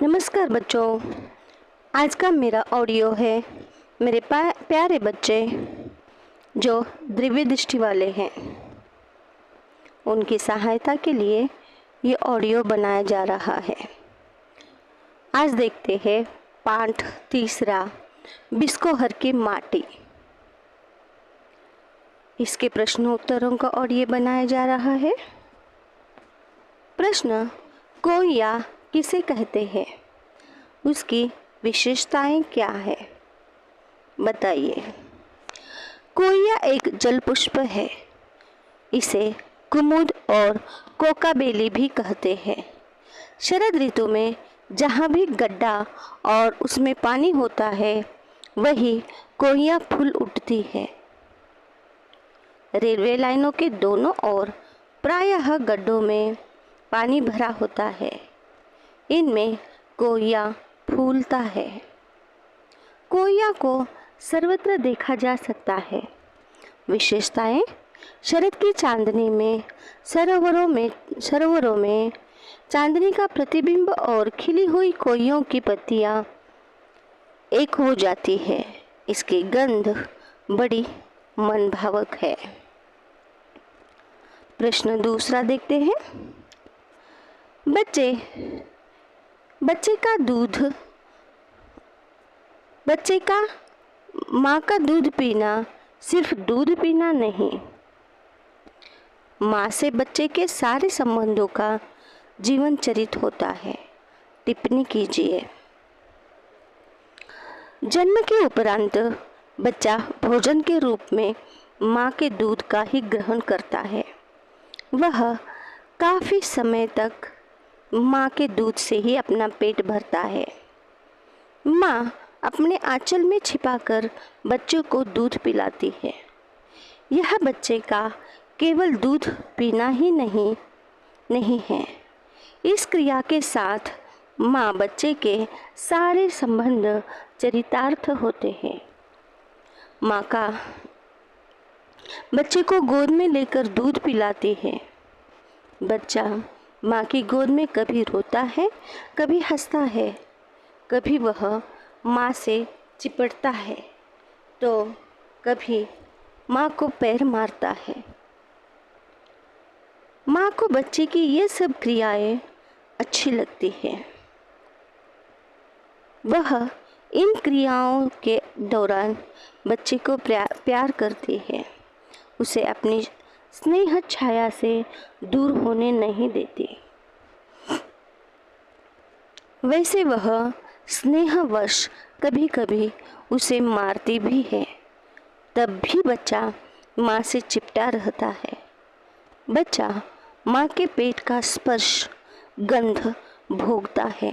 नमस्कार बच्चों। आज का मेरा ऑडियो है मेरे प्यारे बच्चे जो दिव्य दृष्टि वाले हैं, उनकी सहायता के लिए ये ऑडियो बनाया जा रहा है। आज देखते हैं पाठ तीसरा, बिस्कोहर की माटी। इसके प्रश्नोत्तरों का ऑडियो बनाया जा रहा है। प्रश्न, कोयया किसे कहते हैं? उसकी विशेषताएं क्या है? बताइए। कोयया एक जलपुष्प है। इसे कुमुद और कोकाबेली भी कहते हैं। शरद ऋतु में जहाँ भी गड्ढा और उसमें पानी होता है वही कोयया फूल उठती है। रेलवे लाइनों के दोनों ओर प्रायः गड्ढों में पानी भरा होता है। इनमें कोयया फूलता है। कोयया को सर्वत्र देखा जा सकता है। विशेषताएं, शरद की चांदनी में सरोवरों में चांदनी का प्रतिबिंब और खिली हुई कोइयों की पत्तियां एक हो जाती है। इसकी गंध बड़ी मनभावक है। प्रश्न दूसरा देखते हैं। बच्चे का माँ का दूध पीना सिर्फ दूध पीना नहीं, माँ से बच्चे के सारे संबंधों का जीवन चरित होता है। टिप्पणी कीजिए। जन्म के उपरांत बच्चा भोजन के रूप में माँ के दूध का ही ग्रहण करता है। वह काफ़ी समय तक माँ के दूध से ही अपना पेट भरता है। माँ अपने आंचल में छिपाकर बच्चों को दूध पिलाती है। यह बच्चे का केवल दूध पीना ही नहीं है। इस क्रिया के साथ माँ बच्चे के सारे संबंध चरितार्थ होते हैं। माँ का बच्चे को गोद में लेकर दूध पिलाती है। बच्चा माँ की गोद में कभी रोता है, कभी हंसता है, कभी वह माँ से चिपटता है तो कभी माँ को पैर मारता है। माँ को बच्चे की ये सब क्रियाएं अच्छी लगती है। वह इन क्रियाओं के दौरान बच्चे को प्यार करती है। उसे अपनी स्नेह छाया से दूर होने नहीं देती। वैसे वह स्नेहवश कभी कभी उसे मारती भी है, तब भी बच्चा माँ से चिपटा रहता है। बच्चा माँ के पेट का स्पर्श, गंध भोगता है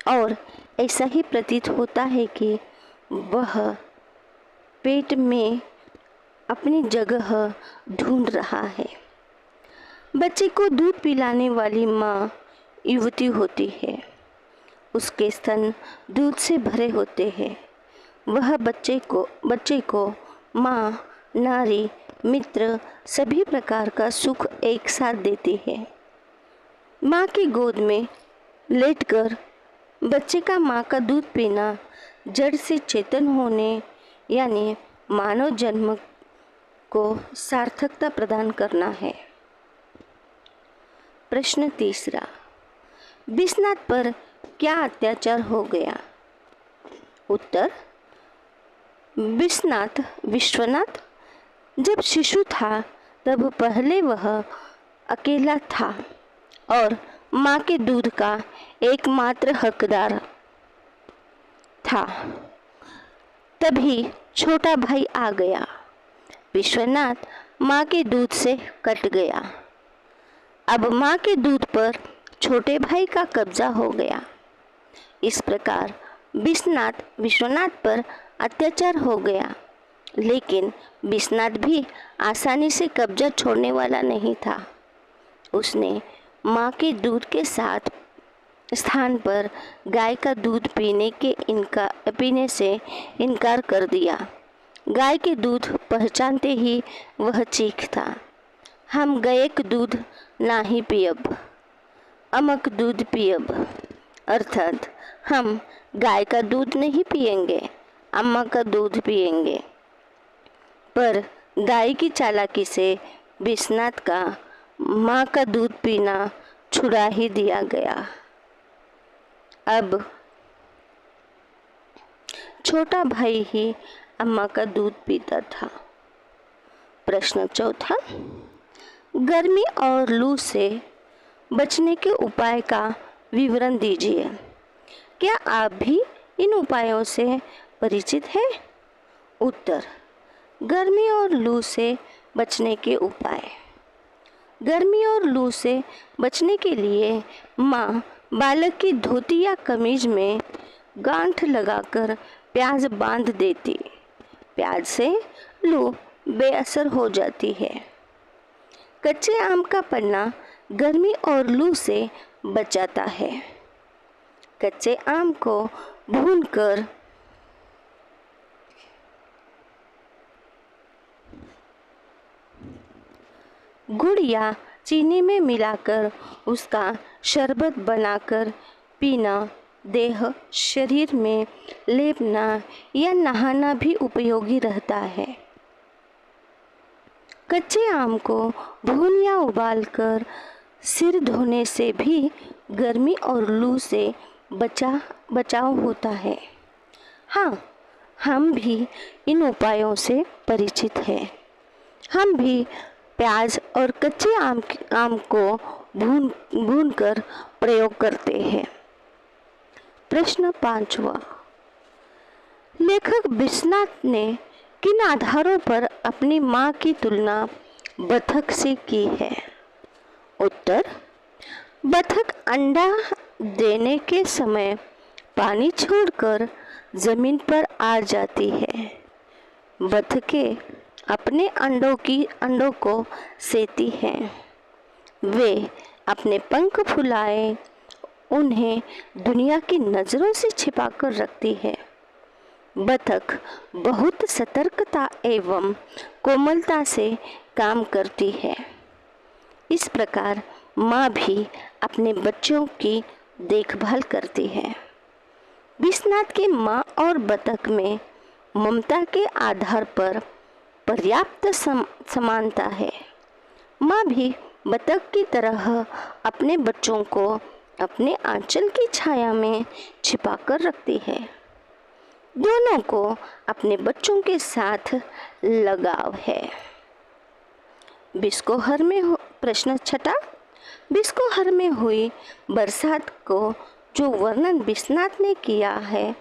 और ऐसा ही प्रतीत होता है कि वह पेट में अपनी जगह ढूंढ रहा है। बच्चे को दूध पिलाने वाली माँ युवती होती है। उसके स्तन दूध से भरे होते हैं। वह बच्चे को माँ, नारी, मित्र सभी प्रकार का सुख एक साथ देती है। माँ की गोद में लेटकर बच्चे का माँ का दूध पीना जड़ से चेतन होने यानी मानव जन्म को सार्थकता प्रदान करना है। प्रश्न तीसरा, विश्वनाथ पर क्या अत्याचार हो गया? उत्तर, विश्वनाथ जब शिशु था तब पहले वह अकेला था और माँ के दूध का एकमात्र हकदार था। तभी छोटा भाई आ गया। विश्वनाथ माँ के दूध से कट गया। अब माँ के दूध पर छोटे भाई का कब्जा हो गया। इस प्रकार विश्वनाथ पर अत्याचार हो गया। लेकिन विश्वनाथ भी आसानी से कब्जा छोड़ने वाला नहीं था। उसने माँ के दूध के स्थान पर गाय का दूध पीने से इनकार कर दिया। गाय के दूध पहचानते ही वह चीखता, हम गयक दूध नाही पियब, अमक दूध पियब। अर्थात हम गाय का दूध नहीं पिएंगे, अम्मा का दूध पिएंगे। पर गाय की चालाकी से विश्वनाथ का माँ का दूध पीना छुड़ा ही दिया गया। अब छोटा भाई ही अम्मा का दूध पीता था। प्रश्न चौथा, गर्मी और लू से बचने के उपाय का विवरण दीजिए। क्या आप भी इन उपायों से परिचित हैं? उत्तर, गर्मी और लू से बचने के उपाय। गर्मी और लू से बचने के लिए माँ बालक की धोती या कमीज में गांठ लगाकर प्याज बांध देती। प्याज से लू बेअसर हो जाती है। कच्चे आम का पन्ना गर्मी और लू से बचाता है। कच्चे आम को भूनकर गुड़ या चीनी में मिलाकर उसका शरबत बनाकर पीना, देह शरीर में लेपना या नहाना भी उपयोगी रहता है। कच्चे आम को भून या उबालकर सिर धोने से भी गर्मी और लू से बचाव होता है। हाँ, हम भी इन उपायों से परिचित हैं। हम भी प्याज और कच्चे आम को भून कर प्रयोग करते हैं। प्रश्न 5वां, लेखक विश्वनाथ ने किन आधारों पर अपनी माँ की तुलना बतख से की है? उत्तर, बतख अंडा देने के समय पानी छोड़कर जमीन पर आ जाती है। बतखें अपने अंडों को सेती हैं। वे अपने पंख फुलाए उन्हें दुनिया की नज़रों से छिपाकर रखती है। बतख बहुत सतर्कता एवं कोमलता से काम करती है। इस प्रकार माँ भी अपने बच्चों की देखभाल करती है। विश्वनाथ की माँ और बतख में ममता के आधार पर पर्याप्त समानता है। माँ भी बतख की तरह अपने बच्चों को अपने आंचल की छाया में छिपाकर रखती है। दोनों को अपने बच्चों के साथ लगाव है। बिस्कोहर में प्रश्न 6, बिस्कोहर में हुई बरसात को जो वर्णन विश्वनाथ ने किया है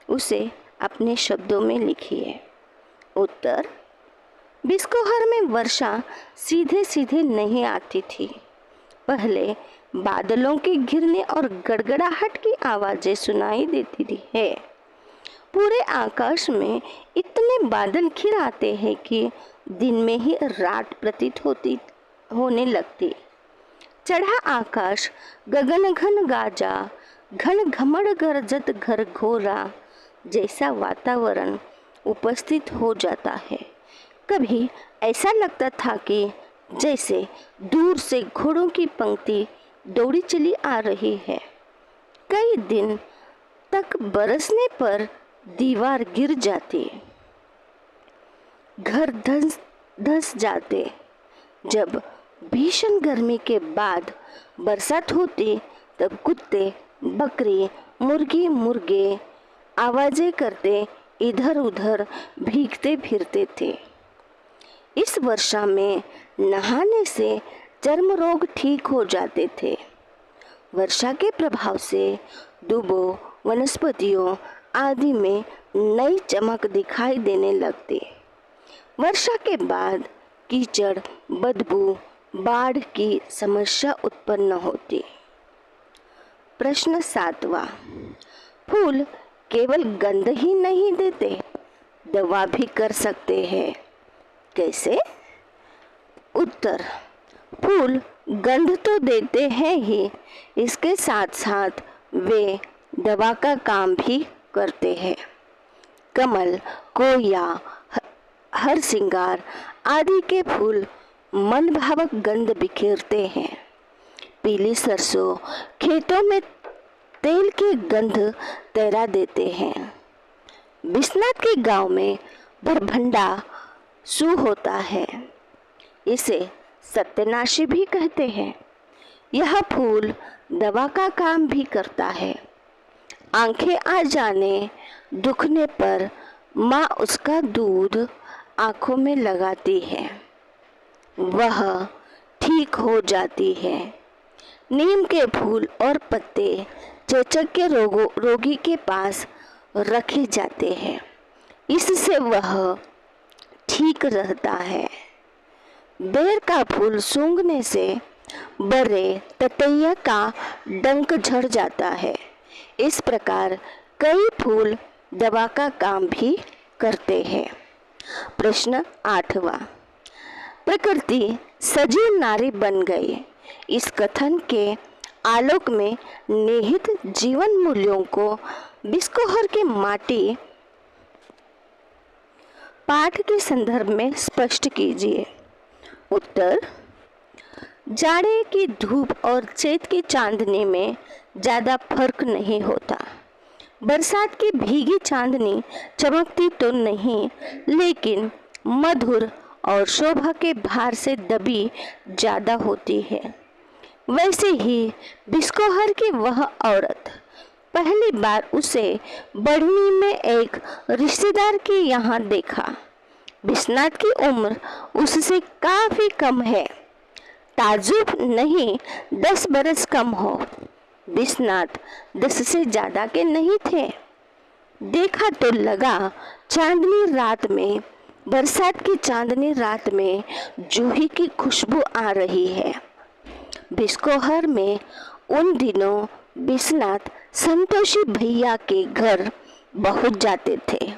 उसे अपने शब्दों में लिखिए। उत्तर, बिस्कोहर में वर्षा सीधे सीधे नहीं आती थी। पहले बादलों के घिरने और गड़गड़ाहट की आवाज़ें सुनाई देती है। पूरे आकाश में इतने बादल घिर आते हैं कि दिन में ही रात प्रतीत होने लगती। चढ़ा आकाश गगन घन गाजा, घन घमड़ गरजत घर घोरा जैसा वातावरण उपस्थित हो जाता है। कभी ऐसा लगता था कि जैसे दूर से घोड़ों की पंक्ति दौड़ी चली आ रही है। कई दिन तक बरसने पर दीवार गिर जाती, घर धंस जाते। जब भीषण गर्मी के बाद बरसात होती तब कुत्ते, बकरी, मुर्गे आवाजें करते इधर उधर भीगते फिरते थे। इस वर्षा में नहाने से चर्म रोग ठीक हो जाते थे। वर्षा के प्रभाव से दुबों, वनस्पतियों आदि में नई चमक दिखाई देने लगती। वर्षा के बाद कीचड़, बदबू, बाढ़ की समस्या उत्पन्न होती। प्रश्न 7वां, फूल केवल गंध ही नहीं देते, दवा भी कर सकते हैं। कैसे? उत्तर, फूल गंध तो देते हैं ही, इसके साथ साथ वे दवा का काम भी करते हैं। कमल, कोया, हरसिंगार आदि के फूल मनभावक गंध बिखेरते हैं। पीली सरसों खेतों में तेल के गंध तैरा देते हैं। बिस्नाथ के गांव में भरभंडा सू होता है। इसे सत्यनाशी भी कहते हैं। यह फूल दवा का काम भी करता है। आंखें आ जाने, दुखने पर माँ उसका दूध आंखों में लगाती है, वह ठीक हो जाती है। नीम के फूल और पत्ते चेचक के रोगी के पास रखे जाते हैं, इससे वह ठीक रहता है। बेर का फूल सूंघने से बड़े ततैया का डंक झड़ जाता है। इस प्रकार कई फूल दवा का काम भी करते हैं। प्रश्न 8वां, प्रकृति सजीव नारी बन गई। इस कथन के आलोक में निहित जीवन मूल्यों को बिस्कोहर के माटी पाठ के संदर्भ में स्पष्ट कीजिए। उत्तर, जाड़े की धूप और चैत की चांदनी में ज़्यादा फर्क नहीं होता। बरसात की भीगी चांदनी चमकती तो नहीं, लेकिन मधुर और शोभा के भार से दबी ज़्यादा होती है। वैसे ही बिस्कोहर की वह औरत पहली बार उसे बढ़नी में एक रिश्तेदार के यहाँ देखा। बिस्नाथ की उम्र उससे काफ़ी कम है। ताजुब नहीं 10 बरस कम हो। बिस्नाथ 10 से ज़्यादा के नहीं थे। देखा तो लगा चांदनी रात में, बरसात की चांदनी रात में जूही की खुशबू आ रही है। बिस्कोहर में उन दिनों बिस्नाथ संतोषी भैया के घर बहुत जाते थे।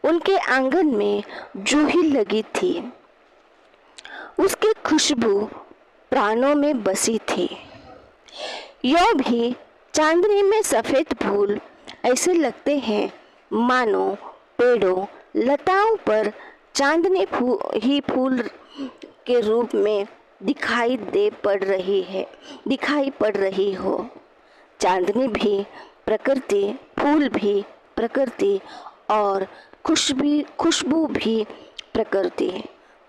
उनके आंगन में जूही लगी थी। उसकी खुशबू प्राणों में बसी थी। यो भी चांदनी में सफ़ेद फूल ऐसे लगते हैं मानो पेड़ों लताओं पर चांदनी ही फूल के रूप में दिखाई पड़ रही हो। चांदनी भी प्रकृति, फूल भी प्रकृति और खुशबू भी प्रकृति।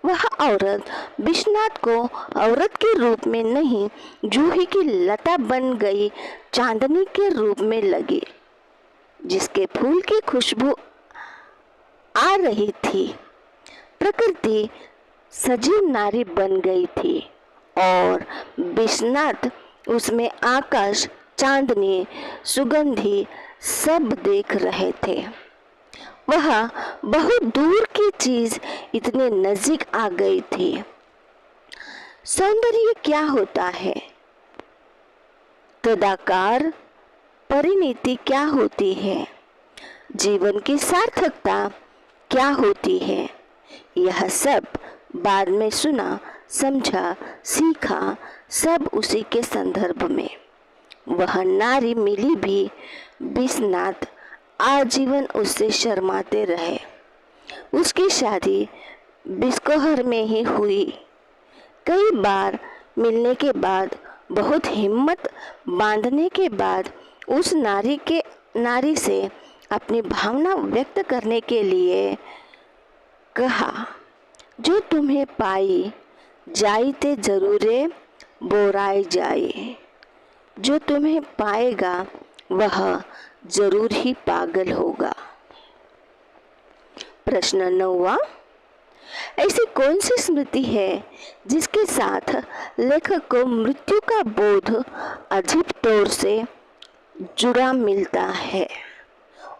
वह औरत बिस्नाथ को औरत के रूप में नहीं, जूही की लता बन गई चांदनी के रूप में लगी, जिसके फूल की खुशबू आ रही थी। प्रकृति सजीव नारी बन गई थी और बिस्नाथ उसमें आकाश, चांदनी, सुगंधी सब देख रहे थे। वह बहुत दूर की चीज इतने नजदीक आ गई थी। सौंदर्य क्या होता है? तदाकार परिणति क्या होती है? जीवन की सार्थकता क्या होती है? यह सब बाद में सुना, समझा, सीखा, सब उसी के संदर्भ में। वह नारी मिली भी बिस्नाथ आजीवन उससे शर्माते रहे। उसकी शादी बिस्कोहर में ही हुई। कई बार मिलने के बाद, बहुत हिम्मत बांधने के बाद उस नारी से अपनी भावना व्यक्त करने के लिए कहा, जो तुम्हें पाई जाई ते जरूरे बोराई जाए। जो तुम्हें पाएगा वह जरूर ही पागल होगा। प्रश्न 9वां, ऐसी कौन सी स्मृति है जिसके साथ लेखक को मृत्यु का बोध अजीब तौर से जुड़ा मिलता है?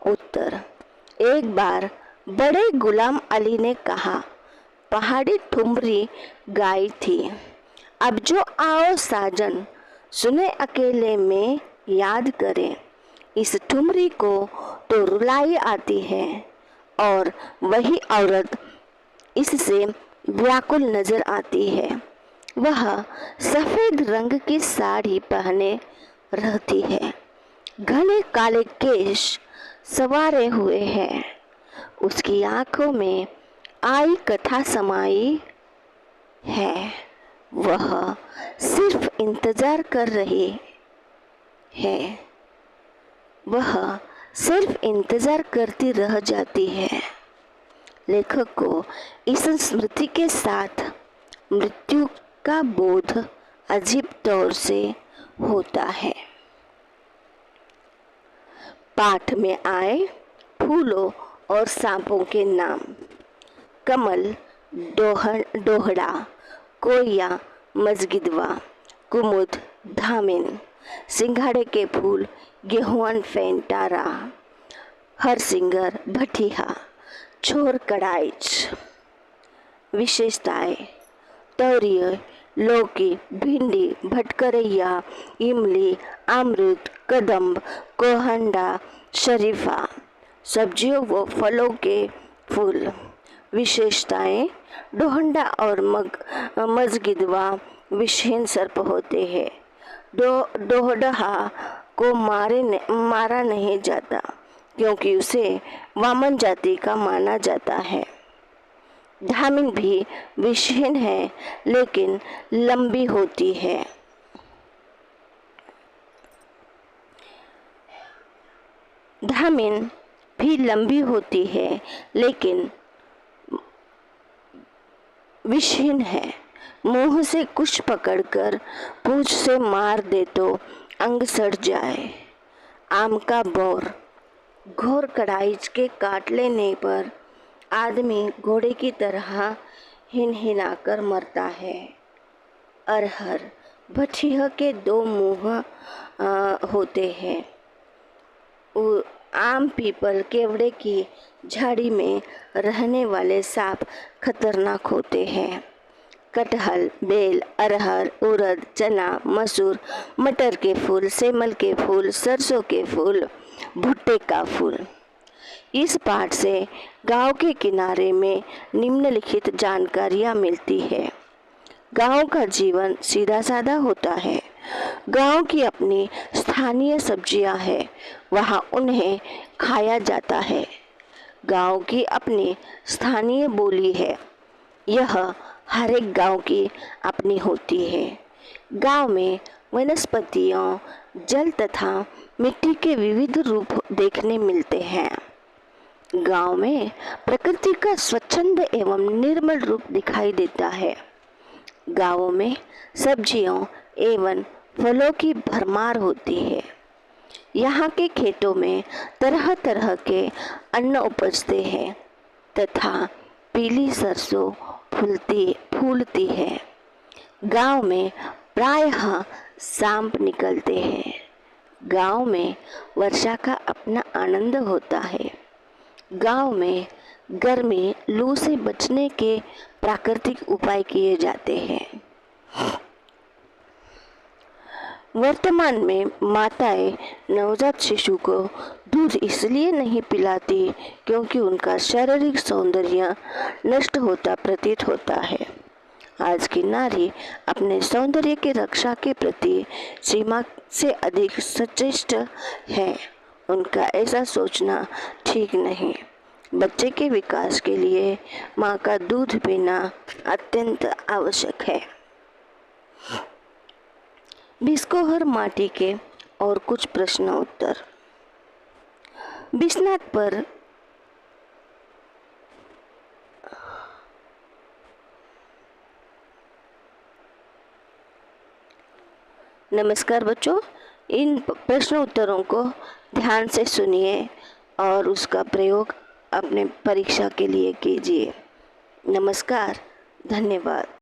उत्तर, एक बार बड़े गुलाम अली ने कहा, पहाड़ी ठुमरी गाई थी, अब जो आओ साजन सुने अकेले में याद करें। इस ठुमरी को तो रुलाई आती है और वही औरत इससे व्याकुल नजर आती है। वह सफ़ेद रंग की साड़ी पहने रहती है, घने काले केश संवारे हुए हैं। उसकी आंखों में आई कथा समाई है। वह सिर्फ इंतजार कर रही है, वह सिर्फ इंतज़ार करती रह जाती है। लेखक को इस स्मृति के साथ मृत्यु का बोध अजीब तौर से होता है। पाठ में आए फूलों और सांपों के नाम। कमल, डोहड़ा, कोया, मजगिदवा, कुमुद, धामिन। सिंघाड़े के फूल, गेहुआन फेंटारा, हरसिंगर, भटिया, छोर कड़ाइच। विशेषताएं: तोरिय, लौकी, भिंडी, भटकरैया, इमली, अमरूद, कदम्ब, कोहंडा, शरीफा। सब्जियों व फलों के फूल। विशेषताएं: डोहंडा और मजगिदवा विषहीन सर्प होते हैं। डोहडहा को मारा नहीं जाता क्योंकि उसे वामन जाति का माना जाता है। धामिन भी विषहीन है लेकिन लंबी होती है। धामिन भी लंबी होती है लेकिन विषहीन है। मुंह से कुछ पकड़कर पूंछ से मार दे तो अंग सड़ जाए। आम का बोर। घोर कड़ाइच के काट लेने पर आदमी घोड़े की तरह हिनहिनाकर मरता है। अरहर। भटिया के दो मुंह होते हैं। आम, पीपल, केवड़े की झाड़ी में रहने वाले सांप खतरनाक होते हैं। कटहल, बेल, अरहर, उड़द, चना, मसूर, मटर के फूल, सेमल के फूल, सरसों के फूल, भुट्टे का फूल। इस पाठ से गांव के किनारे में निम्नलिखित जानकारियां मिलती है। गांव का जीवन सीधा साधा होता है। गांव की अपनी स्थानीय सब्जियां हैं, वहां उन्हें खाया जाता है। गांव की अपनी स्थानीय बोली है, यह हर एक गांव की अपनी होती है। गांव में वनस्पतियों, जल तथा मिट्टी के विविध रूप देखने मिलते हैं। गांव में प्रकृति का स्वच्छंद एवं निर्मल रूप दिखाई देता है। गांवों में सब्जियों एवं फलों की भरमार होती है। यहाँ के खेतों में तरह तरह के अन्न उपजते हैं तथा पीली सरसों फूलती है। गांव में प्रायः सांप निकलते हैं। गांव में वर्षा का अपना आनंद होता है। गांव में गर्मी, लू से बचने के प्राकृतिक उपाय किए जाते हैं। वर्तमान में माताएं नवजात शिशु को दूध इसलिए नहीं पिलाती क्योंकि उनका शारीरिक सौंदर्य नष्ट होता प्रतीत होता है। आज की नारी अपने सौंदर्य की रक्षा के प्रति सीमा से अधिक सचेष्ट है। उनका ऐसा सोचना ठीक नहीं। बच्चे के विकास के लिए माँ का दूध पीना अत्यंत आवश्यक है। बिस्कोहर माटी के और कुछ प्रश्न उत्तर। बिस्नात पर नमस्कार बच्चों, इन प्रश्न उत्तरों को ध्यान से सुनिए और उसका प्रयोग अपने परीक्षा के लिए कीजिए। नमस्कार, धन्यवाद।